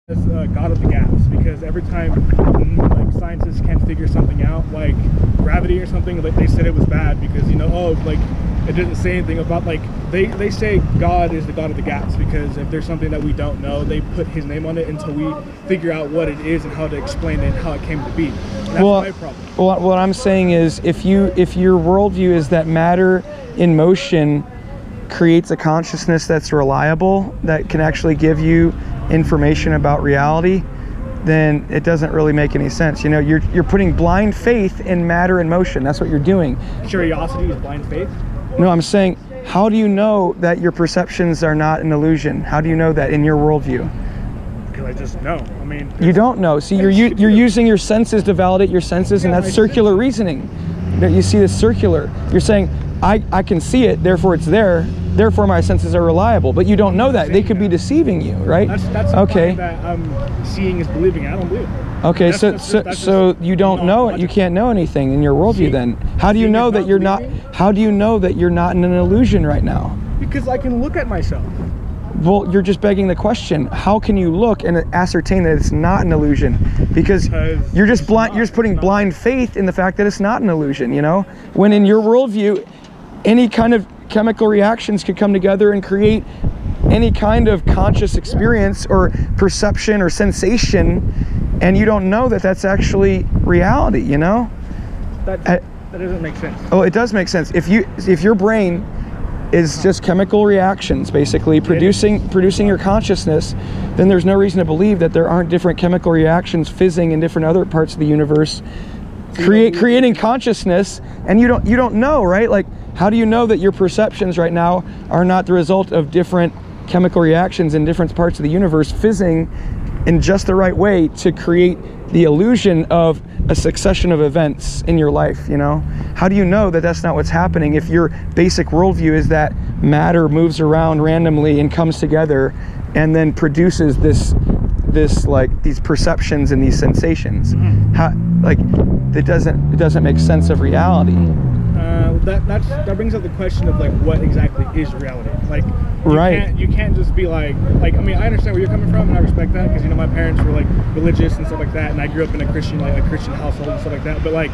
It's God of the gaps, because every time like scientists can't figure something out, like gravity or something, like they said it was bad because, you know, oh, like it didn't say anything about, like they say God is the God of the gaps because if there's something that we don't know, they put his name on it until we figure out what it is and how to explain it and how it came to be. And that's my problem. Well, what I'm saying is if your worldview is that matter in motion creates a consciousness that's reliable, that can actually give you information about reality, then it doesn't really make any sense. You know, you're putting blind faith in matter in motion. That's what you're doing. Curiosity is blind faith? No, I'm saying, how do you know that your perceptions are not an illusion? How do you know that in your worldview? Because I just know. I mean, you don't know. See, you're using your senses to validate your senses, and that's circular reasoning. That you see this circular. You're saying, I can see it, therefore it's there, therefore my senses are reliable. But you don't know that. They could be deceiving you, right? That's okay. That seeing is believing. I don't believe it. Okay, so you don't know it. You can't know anything in your worldview. Then how do you know that you're not? How do you know that you're not in an illusion right now? Because I can look at myself. Well, you're just begging the question. How can you look and ascertain that it's not an illusion? Because you're just blind. You're just putting blind faith in the fact that it's not an illusion. You know, when in your worldview, any kind of chemical reactions could come together and create any kind of conscious experience or perception or sensation, and you don't know that that's actually reality. You know, that doesn't make sense. Oh, it does make sense. If your brain is just chemical reactions basically producing your consciousness, then there's no reason to believe that there aren't different chemical reactions fizzing in different other parts of the universe creating consciousness, and you don't know, right? Like, how do you know that your perceptions right now are not the result of different chemical reactions in different parts of the universe fizzing in just the right way to create the illusion of a succession of events in your life? You know, how do you know that that's not what's happening if your basic worldview is that matter moves around randomly and comes together and then produces this like these perceptions and these sensations? How, like, it doesn't make sense of reality. That brings up the question of like what exactly is reality. Like, you can't just be like I mean, I understand where you're coming from and I respect that because, you know, my parents were like religious and stuff like that, and I grew up in a Christian household and stuff like that. But like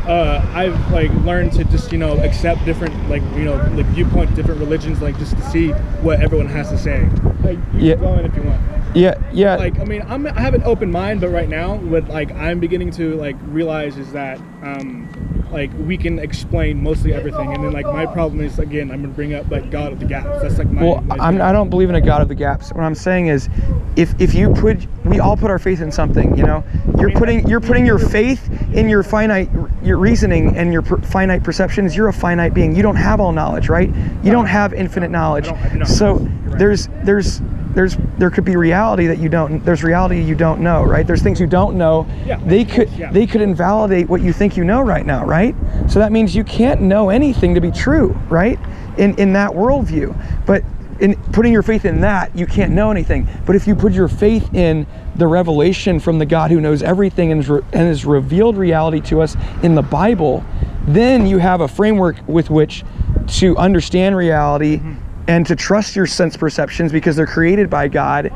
I've like learned to just, you know, accept different like viewpoints, different religions, like just to see what everyone has to say. Like, you can go in if you want. Yeah. Like, I mean, I have an open mind, but right now what like I'm beginning to like realize is that like we can explain mostly everything, and then like my problem is, again, I'm gonna bring up like God of the gaps. That's like my I don't believe in a God of the gaps. What I'm saying is, if we all put our faith in something, you know, you're putting your faith in your finite, your reasoning and your finite perceptions. You're a finite being. You don't have all knowledge, right? You don't have infinite knowledge. So there could be reality that you don't. There's reality you don't know, right? There's things you don't know. They could invalidate what you think you know right now, right? So that means you can't know anything to be true, right? In that worldview. But in putting your faith in that, you can't know anything. But if you put your faith in the revelation from the God who knows everything and has revealed reality to us in the Bible, then you have a framework with which to understand reality and to trust your sense perceptions, because they're created by God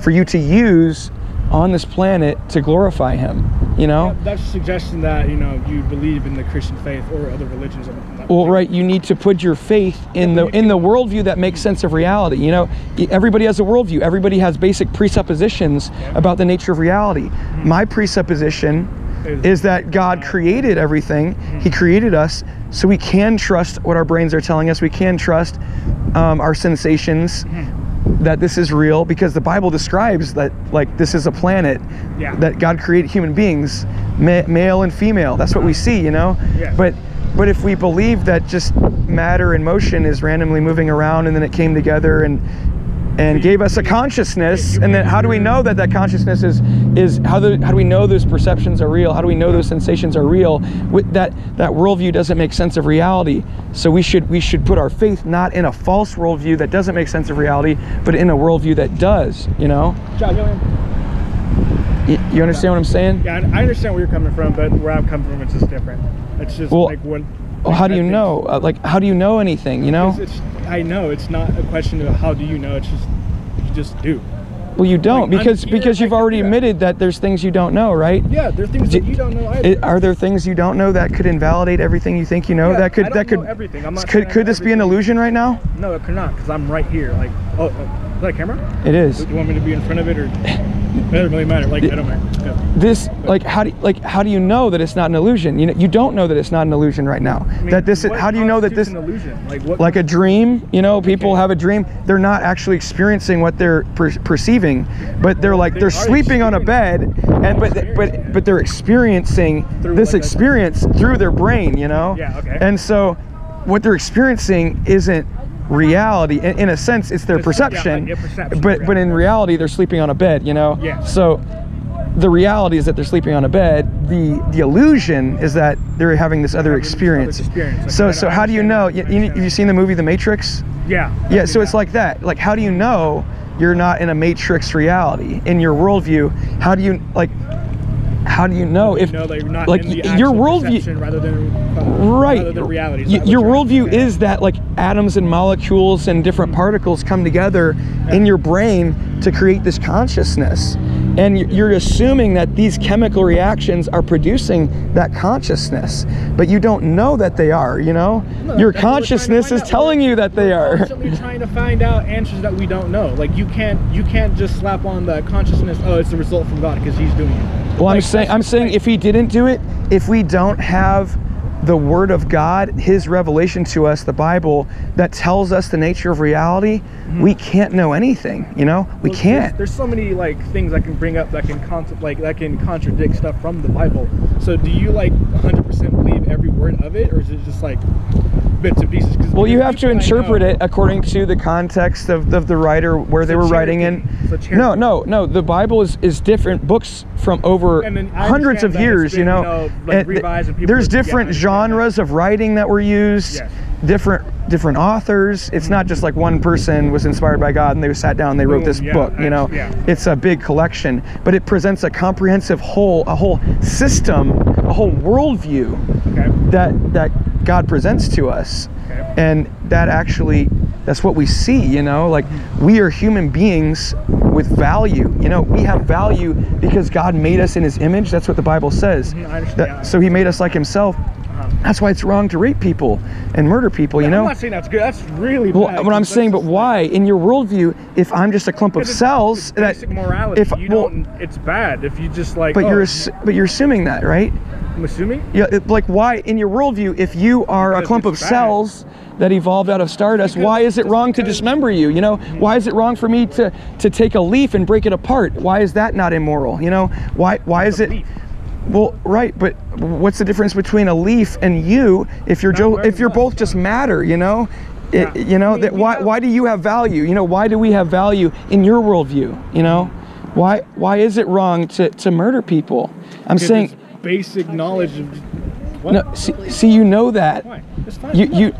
for you to use on this planet to glorify Him, you know? Yeah, that's a suggestion that, you know, you believe in the Christian faith or other religions. Well, right, you need to put your faith in the worldview that makes sense of reality. You know, everybody has a worldview. Everybody has basic presuppositions about the nature of reality. My presupposition is that God created everything. He created us, so we can trust what our brains are telling us. We can trust our sensations, that this is real, because the Bible describes that, like, this is a planet that God created human beings, male and female. That's what we see, you know? But if we believe that just matter in motion is randomly moving around and then it came together and gave us a consciousness, and then how do we know that consciousness is how do we know those perceptions are real? How do we know those sensations are real? With that worldview doesn't make sense of reality. So we should put our faith not in a false worldview that doesn't make sense of reality, but in a worldview that does, you know? You understand what I'm saying? Yeah, I understand where you're coming from, but where I'm coming from, it's just different. It's just like when. Well, how do you know? Like, how do you know anything, you know? I know it's not a question of how do you know, it's just, you just do. Well, you don't, because you've already admitted that there's things you don't know, right? Yeah, there's things that you don't know either. Are there things you don't know that could invalidate everything you think you know? Yeah, Could know everything. I'm not could this be an illusion right now? No, it could not, because I'm right here. Like, is that a camera? It is. Do you want me to be in front of it, or it doesn't really matter? Like, I don't matter. Yeah. This, like, how do you know that it's not an illusion? You don't know that it's not an illusion right now. I mean, that this is, how do you know that this an illusion? Like a dream? You know, people have a dream. They're not actually experiencing what they're perceiving, but they're sleeping on a bed, and but they're experiencing this experience through their brain. You know. Yeah. Okay. And so, what they're experiencing isn't reality. In a sense, it's their perception. Yeah, perception, but in reality, they're sleeping on a bed. You know. Yeah. So the reality is that they're sleeping on a bed. The illusion is that they're having this other experience. So how do you know? Have you seen the movie The Matrix? Yeah. Yeah. So it's like that. Like, how do you know you're not in a matrix reality in your worldview? How do you know if that you're not like in the your worldview rather than reality? Your worldview is that like atoms and molecules and different particles come together in your brain to create this consciousness, and you're assuming that these chemical reactions are producing that consciousness, but you don't know that they are. You know, your consciousness is telling you that they are. We're constantly trying to find out answers that we don't know. Like, you can't just slap on the consciousness. Oh, it's the result from God because He's doing it. Well, like, I'm saying if He didn't do it, if we don't have the Word of God, His revelation to us, the Bible, that tells us the nature of reality, we can't know anything. You know, we can't. There's so many like things I can bring up that can contradict stuff from the Bible. So do you like 100% believe every word of it, or is it just like bits and pieces? Well, you have to interpret it according to the context of the writer, where they were writing in. No. The Bible is different books from over hundreds of years. You know, there's different genres of writing that were used. Yes. Different authors. It's not just like one person was inspired by God and they sat down and they wrote this book. You know, it's a big collection, but it presents a comprehensive whole system, a whole worldview that God presents to us. And that's what we see. You know, like, we are human beings with value. You know, we have value because God made us in His image. That's what the Bible says. I understand. So He made us like Himself. That's why it's wrong to rape people and murder people. You know. I'm not saying that's good. That's really bad. Well, what I'm saying, but why? In your worldview, if I'm just a clump of cells, basic morality. It's bad if you just like. But you're assuming that, right? I'm assuming. Yeah. Like, why in your worldview, if you are a clump of cells that evolved out of stardust, why is it wrong to dismember you? You know, why is it wrong for me to take a leaf and break it apart? Why is that not immoral? You know, why is it? Well, right, but what's the difference between a leaf and you if you're both just matter? You know, why do you have value? You know, why do we have value in your worldview? You know, why is it wrong to murder people? I'm saying basic knowledge of. What? No, see, you know that. Why? It's fine. You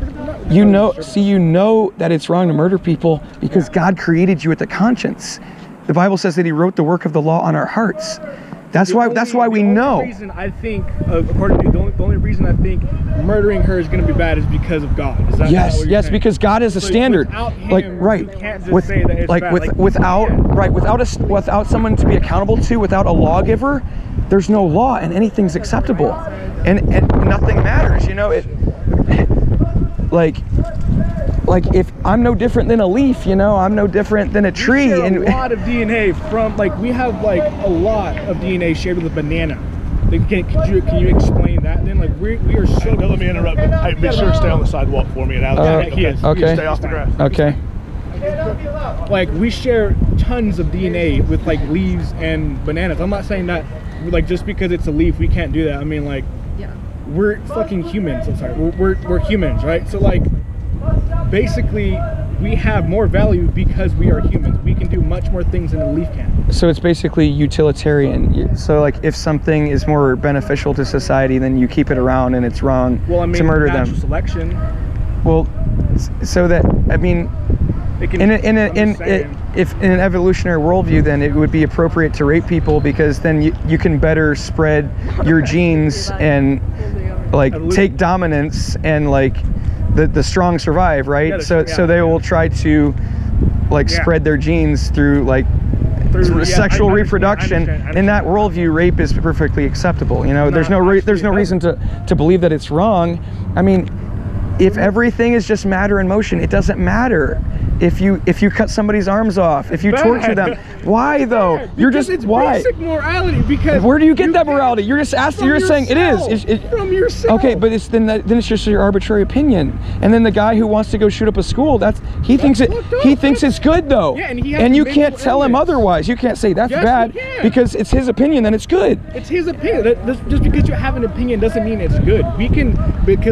know that it's wrong to murder people because God created you with a conscience. The Bible says that He wrote the work of the law on our hearts. That's why we know. The reason I think, according to the only reason I think murdering her is going to be bad is because of God. Is that yes, what you're saying? Because God is a standard. Without Him, like, right, you can't just say that it's bad. Without someone to be accountable to, without a lawgiver, there's no law and anything's acceptable, and nothing matters. You know, like if I'm no different than a leaf, you know, I'm no different than a tree. We share a lot of DNA from, like, we have like a lot of DNA shared with a banana. Like, can you explain that then? Like, we are so. Let me interrupt. Hey, be sure to stay on the sidewalk for me and out of the Okay. Stay off the grass. Okay. Like, we share tons of DNA with like leaves and bananas. I'm not saying that like just because it's a leaf we can't do that. I mean, like, we're fucking humans. I'm sorry, we're humans, right? So like, basically, we have more value because we are humans. We can do much more things than a leaf can. So it's basically utilitarian. So like, if something is more beneficial to society, then you keep it around, and it's wrong to murder them. Natural selection. Well, so that, I mean, if in an evolutionary worldview, then it would be appropriate to rape people because then you can better spread your genes and like take dominance, and like the strong survive, right? So they will try to like spread their genes through like sexual I reproduction. understand. In that worldview, rape is perfectly acceptable. You know, there's no reason to believe that it's wrong. I mean, if everything is just matter in motion, it doesn't matter. If you cut somebody's arms off, if you torture them, why though? You're just why? Basic morality. Because where do you get that morality? You're just asking. You're just saying it is. From yourself. Okay, but then it's just your arbitrary opinion. And then the guy who wants to go shoot up a school, he thinks it's good though. Yeah, and you can't tell him otherwise. You can't say that's bad because it's his opinion. Then it's good. It's his opinion. Just because you have an opinion doesn't mean it's good.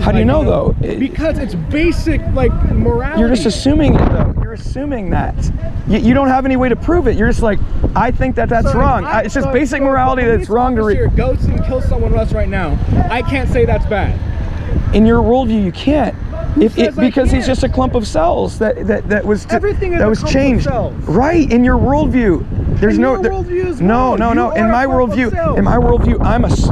How do you know though? Because it's basic morality. You're just assuming it though. You're assuming that. You don't have any way to prove it. You're just like, I think that's wrong. It's just basic morality that it's wrong to read. Goes and kills someone else right now. I can't say that's bad. In your worldview, you can't. Because he's just a clump of cells that was changed. Right, in your worldview. There's no in my worldview,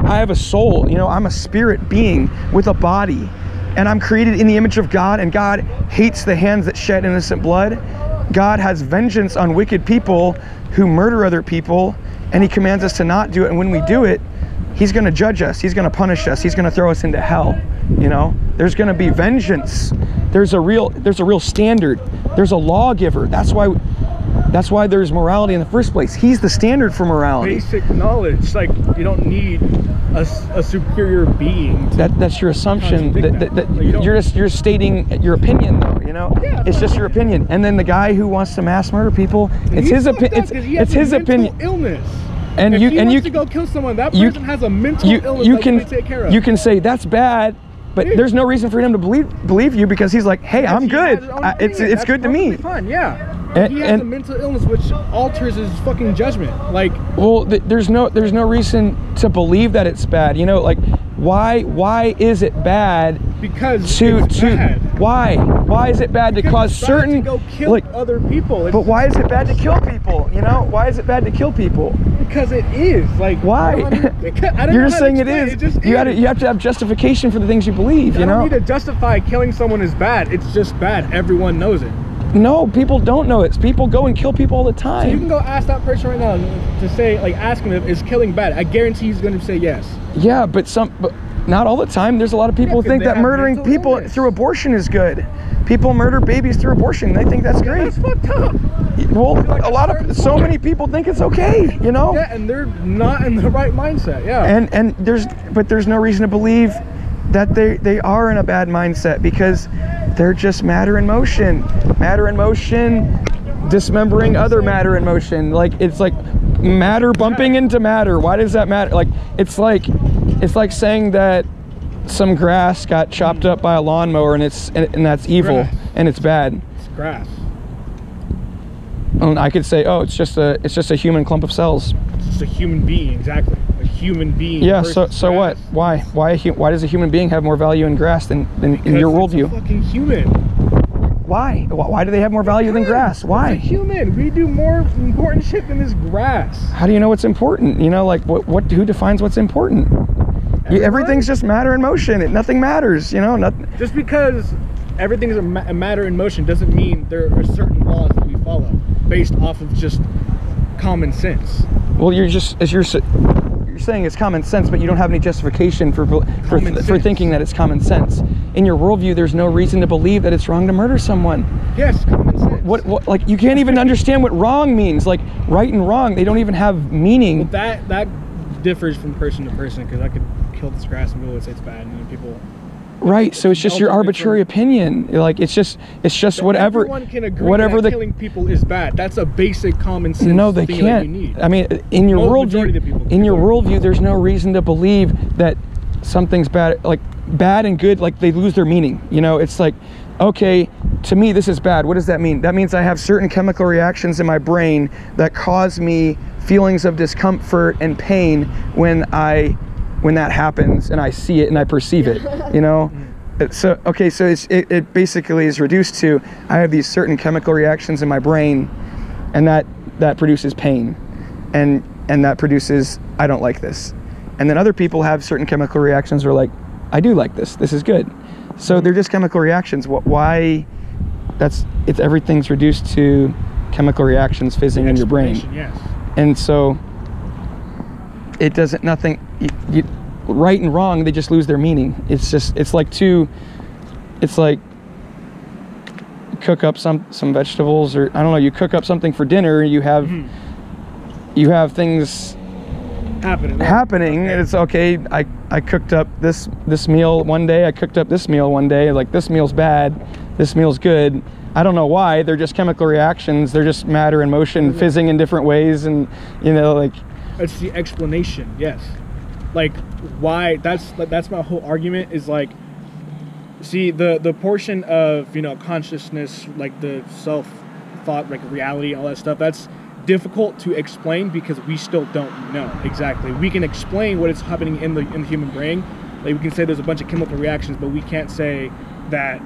I have a soul, you know, I'm a spirit being with a body. And I'm created in the image of God, and God hates the hands that shed innocent blood. God has vengeance on wicked people who murder other people, and he commands us to not do it. And when we do it, he's going to judge us. He's going to punish us. He's going to throw us into hell. You know, there's going to be vengeance. There's a real standard. There's a lawgiver. That's why there's morality in the first place. He's the standard for morality. Basic knowledge. Like, you don't need a superior being. That's your assumption. You're stating your opinion, though. You know, it's just your opinion. And then the guy who wants to mass murder people, it's his opinion. It's his opinion. Illness. And if you wants to go kill someone, that person has a mental illness that we take care of. You can say that's bad. But there's no reason for him to believe you because he's like, hey, I'm good. It's good to me. Fine, yeah. He has a mental illness which alters his fucking judgment. Like, well, there's no reason to believe that it's bad. You know, like, why is it bad? Because bad. Why is it bad to cause certain to go kill other people? But why is it bad to kill people? You know, why is it bad to kill people? Because it is. Like, why? You're just saying it is. You have to have justification for the things you believe. You know, I don't need to justify killing someone is bad. It's just bad. Everyone knows it. No, people don't know it. People go and kill people all the time. So you can go ask that person right now to say, like, ask him if is killing bad. I guarantee he's going to say yes. Yeah, but not all the time. There's a lot of people who think that murdering people through abortion is good. People murder babies through abortion. They think that's great. That's fucked up. Well, so many people think it's okay, you know? Yeah, and they're not in the right mindset, yeah. And there's no reason to believe that they are in a bad mindset because they're just matter in motion. Matter in motion, dismembering other matter in motion. Like, it's like matter bumping into matter. Why does that matter? Like, it's like saying that some grass got chopped up by a lawnmower and that's evil and it's bad. It's grass. And I could say, oh, it's just a human clump of cells. It's just a human being, exactly. A human being. Yeah. So what? Why does a human being have more value in grass than in your worldview? It's a fucking human. Why? Why do they have more value than grass? Why? It's a human. We do more important shit than this grass. How do you know what's important? You know, like who defines what's important? Everything's just matter in motion. Nothing matters. You know, nothing. Just because everything is a matter in motion doesn't mean there are certain laws that we follow based off of just common sense. Well, you're saying it's common sense, but you don't have any justification for thinking that it's common sense. In your worldview, there's no reason to believe that it's wrong to murder someone. Yes, common sense. What like, you can't even understand what wrong means. Like, right and wrong, they don't even have meaning. Well, that differs from person to person, because I could kill this grass and people would say it's bad, and then people. Right, so it's just your arbitrary opinion. Like, it's just whatever. Everyone can agree that killing people is bad. That's a basic common sense. No, they thing can't. That you need. I mean, in your worldview, there's no reason to believe that something's bad. Like, bad and good, like, they lose their meaning. You know, it's like, okay, to me this is bad. What does that mean? That means I have certain chemical reactions in my brain that cause me feelings of discomfort and pain when that happens and I see it and I perceive it, you know? So, okay, so it basically is reduced to, I have these certain chemical reactions in my brain, and that produces pain, and that produces, I don't like this. And then other people have certain chemical reactions where, like, I do like this is good. So they're just chemical reactions. Why? Everything's reduced to chemical reactions fizzing in your brain. Yes. And so it doesn't, nothing, right and wrong, they just lose their meaning. It's just, it's like cook up some vegetables, or I don't know, you cook up something for dinner, you have things happening. Okay. It's okay, I cooked up this meal one day, I cooked up this meal one day, like this meal's bad, this meal's good. I don't know why, they're just chemical reactions, they're just matter and motion fizzing in different ways, and you know, like, it's the explanation. Yes, like why, that's my whole argument, is like, see, the portion of, you know, consciousness, like the self-thought, like reality, all that stuff, that's difficult to explain because we still don't know exactly. We can explain what is happening in the human brain. Like, we can say there's a bunch of chemical reactions, but we can't say that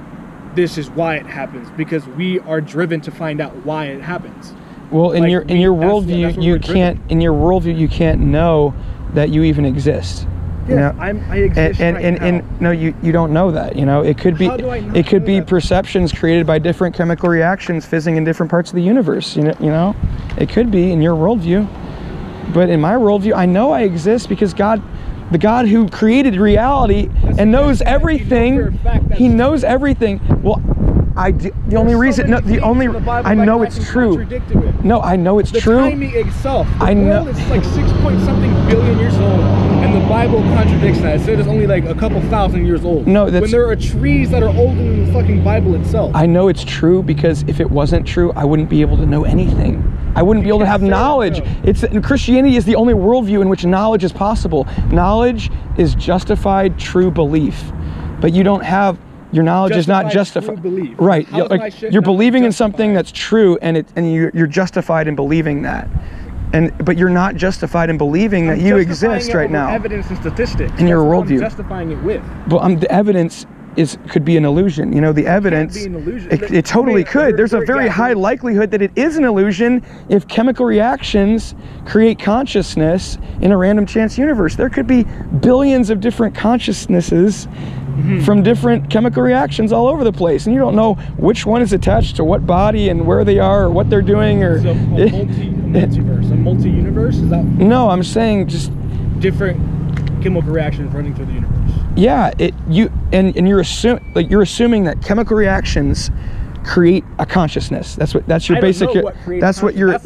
this is why it happens, because we are driven to find out why it happens. Well, in your worldview, you can't know that you even exist. Yeah, you know? I exist and no, you don't know that. You know, it could be perceptions created by different chemical reactions fizzing in different parts of the universe. You know, it could be in your worldview, but in my worldview, I know I exist because God, the God who created reality and knows everything, He knows everything. Well, I know it's true. No, I know it's true. The timing itself. The world is like 6-point-something billion years old, and the Bible contradicts that. It says it's only like a couple thousand years old. No, when there are trees that are older than the fucking Bible itself. I know it's true because if it wasn't true, I wouldn't be able to know anything. I wouldn't be able to have knowledge. Christianity is the only worldview in which knowledge is possible. Knowledge is justified true belief, but you don't have. Your knowledge is not justified. Right. You're believing in something that's true, and you're justified in believing that. But you're not justified in believing that you exist right now. Evidence and statistics. In your worldview. I'm justifying it with. Well, the evidence could be an illusion. You know, the evidence. It can be an illusion. It totally could. There's a very high likelihood that it is an illusion if chemical reactions create consciousness in a random chance universe. There could be billions of different consciousnesses from different chemical reactions all over the place, and you don't know which one is attached to what body and where they are or what they're doing, or so multiverse, a multi-universe. Is that? No, I'm saying just different chemical reactions running through the universe. Yeah, you're assuming that chemical reactions create a consciousness. That's your basic. That's what you're.